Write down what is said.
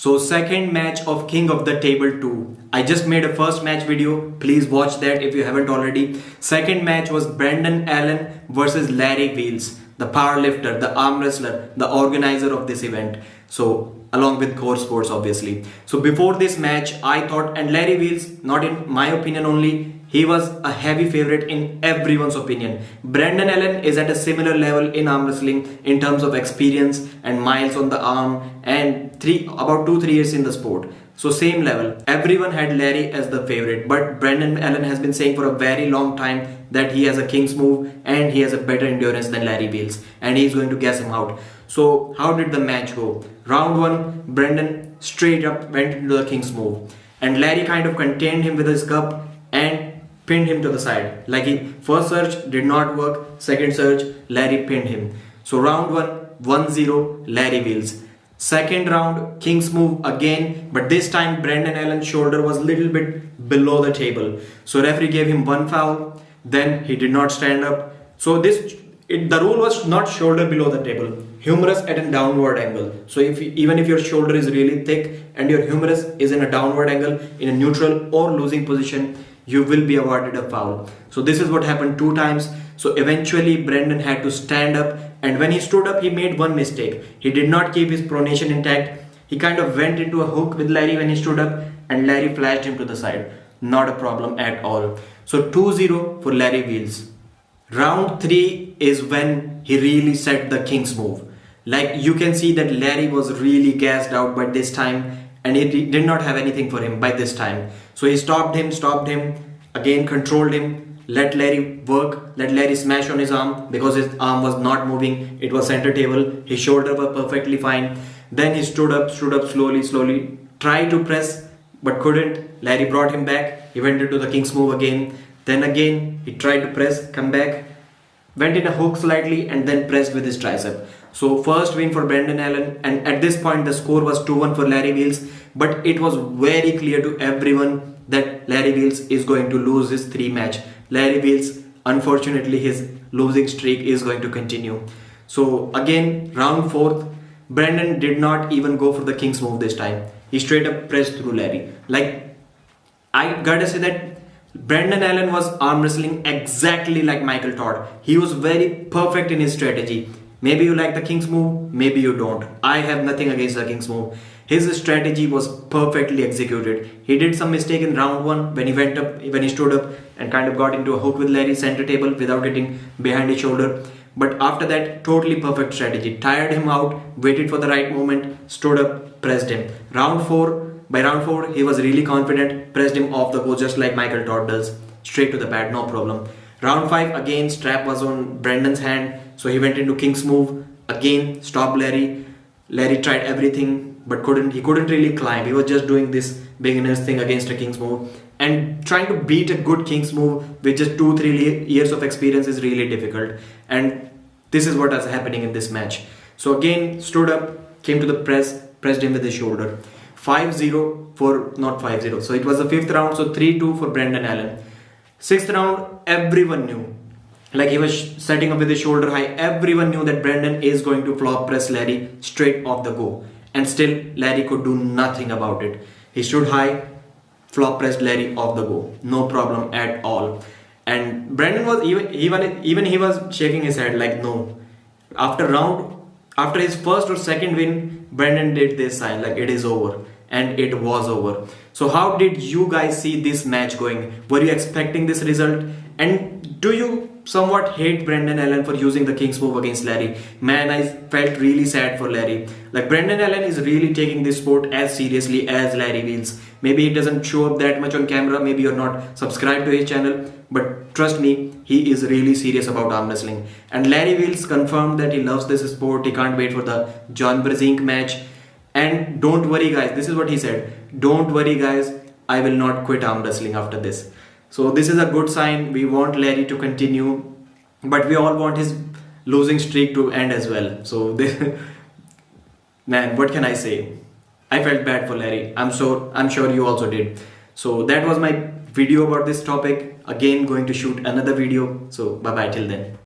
So second match of King of the Table 2. I just made a first match video. Please watch that if you haven't already. Second match was Brendan Allen versus Larry Wheels, the power lifter, the arm wrestler, the organizer of this event. So along with Core Sports obviously. So before this match, I thought, and Larry Wheels, not in my opinion only, he was a heavy favorite in everyone's opinion. Brendan Allen is at a similar level in arm wrestling in terms of experience and miles on the arm and about 2-3 years in the sport. So same level. Everyone had Larry as the favorite, but Brendan Allen has been saying for a very long time that he has a king's move and he has a better endurance than Larry Wheels and he's going to guess him out. So how did the match go? Round 1, Brendan straight up went into the king's move and Larry kind of contained him with his cup and pinned him to the side. Like first surge did not work, second surge Larry pinned him. So round 1, 1-0 Larry Wheels. Second round, king's move again, but this time Brendan Allen's shoulder was a little bit below the table. So referee gave him one foul, then he did not stand up. So the rule was not shoulder below the table, humerus at a downward angle. So even if your shoulder is really thick and your humerus is in a downward angle, in a neutral or losing position, you will be awarded a foul. So this is what happened 2 times. So eventually Brendan had to stand up, and when he stood up he made one mistake. He did not keep his pronation intact. He kind of went into a hook with Larry when he stood up and Larry flashed him to the side. Not a problem at all. So 2-0 for Larry Wheels. Round 3 is when he really set the king's move. Like you can see that Larry was really gassed out by this time and he did not have anything for him by this time. So he stopped him, again controlled him, let Larry work, let Larry smash on his arm because his arm was not moving, it was center table, his shoulder was perfectly fine. Then he stood up slowly, tried to press but couldn't. Larry brought him back, he went into the king's move again. Then again he tried to press, come back, went in a hook slightly and then pressed with his tricep. So first win for Brendan Allen, and at this point the score was 2-1 for Larry Wheels, but it was very clear to everyone that Larry Wheels is going to lose his 3 match. Larry Wheels, unfortunately his losing streak is going to continue. So again, round 4th, Brendan did not even go for the king's move this time. He straight up pressed through Larry. Like, I gotta say that Brendan Allen was arm wrestling exactly like Michael Todd. He was very perfect in his strategy. Maybe you like the king's move, maybe you don't. I have nothing against the king's move. His strategy was perfectly executed. He did some mistake in round 1 when he stood up and kind of got into a hook with Larry's center table without getting behind his shoulder. But after that, totally perfect strategy. Tired him out, waited for the right moment, stood up, pressed him. By round 4, he was really confident, pressed him off the go just like Michael Todd does. Straight to the pad, no problem. Round 5, again, strap was on Brendan's hand. So he went into king's move, again stopped Larry. Larry tried everything but he couldn't really climb. He was just doing this beginner's thing against a king's move, and trying to beat a good king's move with just 2-3 years of experience is really difficult, and this is what was happening in this match. So again stood up, came to the pressed him with his shoulder. 5-0 for, not 5-0, so it was the 5th round, so 3-2 for Brendan Allen. 6th round, everyone knew, like he was setting up with his shoulder high, everyone knew that Brendan is going to flop press Larry straight off the go, and still Larry could do nothing about it. He stood high, flop pressed Larry off the go, no problem at all. And Brendan was even he was shaking his head like no. After his first or second win, Brendan did this sign like it is over, and it was over. So how did you guys see this match going? Were you expecting this result? And do you somewhat hate Brendan Allen for using the king's move against Larry? Man, I felt really sad for Larry. Like, Brendan Allen is really taking this sport as seriously as Larry Wheels. Maybe he doesn't show up that much on camera, maybe you're not subscribed to his channel, but trust me, he is really serious about arm wrestling. And Larry Wheels confirmed that he loves this sport. He can't wait for the John Brzenk match. And don't worry guys, this is what he said, don't worry guys, I will not quit arm wrestling after this. So this is a good sign. We want Larry to continue, but we all want his losing streak to end as well. So man, what can I say? I felt bad for Larry. I'm sure you also did. So that was my video about this topic. Again, going to shoot another video. So bye bye till then.